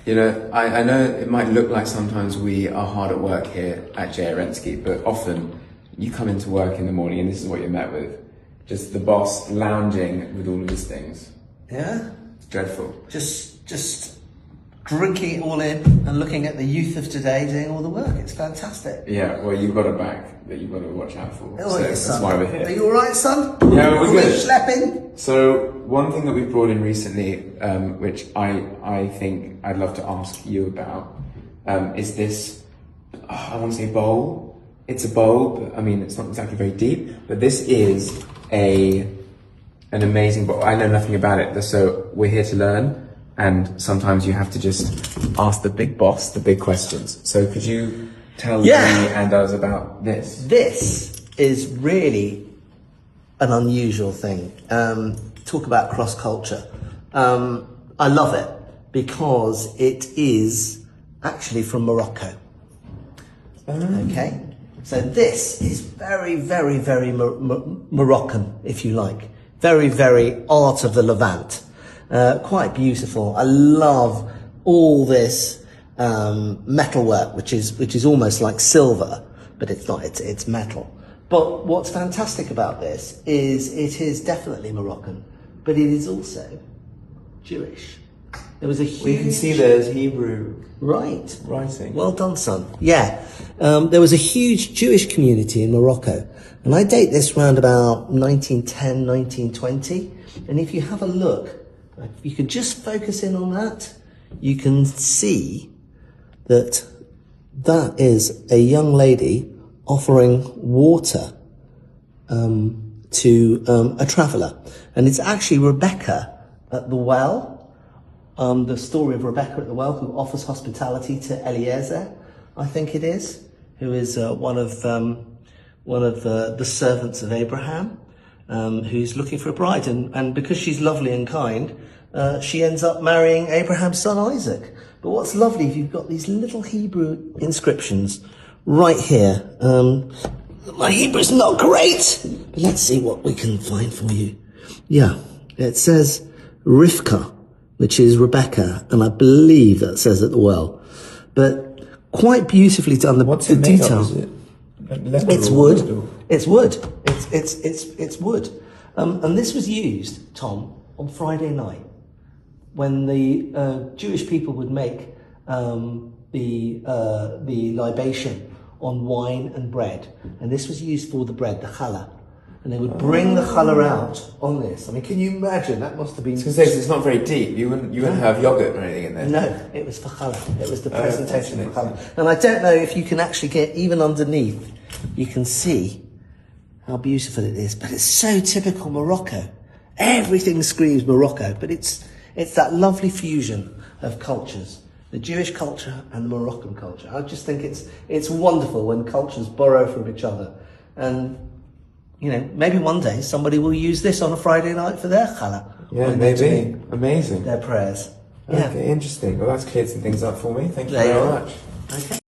You know, I know it might look like sometimes we are hard at work here at J. Arensky, but often you come into work in the morning and this is what you're met with. Just the boss lounging with all of his things. Yeah? It's dreadful. Just drinking it all in and looking at the youth of today doing all the work. It's fantastic. Yeah, well, you've got a back that you've got to watch out for. Oh, so yes, that's son. why we're here. Are you all right, son? Yeah, we're good. Schlepping? So one thing that we've brought in recently, which I think I'd love to ask you about, is this, I want to say bowl. It's a bowl, but I mean, it's not exactly very deep, but this is an amazing bowl. I know nothing about it, so we're here to learn. And sometimes you have to just ask the big boss the big questions. So could you tell me and us about this? This is really an unusual thing. Talk about cross-culture. I love it because it is actually from Morocco. Okay? So this is very, very, very Moroccan, if you like. Very, very art of the Levant. Quite beautiful. I love all this metalwork, which is almost like silver, but it's not. It's metal. But what's fantastic about this is it is definitely Moroccan, but it is also Jewish. There was a huge... We can see there's Hebrew writing. Well done, son. Yeah. There was a huge Jewish community in Morocco, and I date this round about 1910, 1920. And if you have a look, if you can just focus in on that, you can see that is a young lady offering water to a traveller. And it's actually Rebecca at the well, the story of Rebecca at the well, who offers hospitality to Eliezer, I think it is, who is one of the servants of Abraham. Who's looking for a bride, and because she's lovely and kind, she ends up marrying Abraham's son Isaac. But what's lovely, you've got these little Hebrew inscriptions right here. My Hebrew's not great, but let's see what we can find for you. Yeah, it says Rivka, which is Rebecca, and I believe that says at the well. But quite beautifully done. What's the it made detail. of? Is it It's wood. It's wood. It's wood. And this was used, Tom, on Friday night when the Jewish people would make the libation on wine and bread, and this was used for the bread, the challah. And they would bring the challah out on this. I mean, can you imagine? That must have been... It's not very deep. You wouldn't have yogurt or anything in there. No, it was for challah. It was the presentation of challah. And I don't know if you can actually get even underneath. You can see how beautiful it is, but it's so typical Morocco. Everything screams Morocco, but it's that lovely fusion of cultures, the Jewish culture and the Moroccan culture. I just think it's wonderful when cultures borrow from each other. And you know, maybe one day somebody will use this on a Friday night for their challah. Yeah, maybe. Amazing. Their prayers. Okay, interesting. Well, that's cleared some things up for me. Thank you There you very are. much. Okay.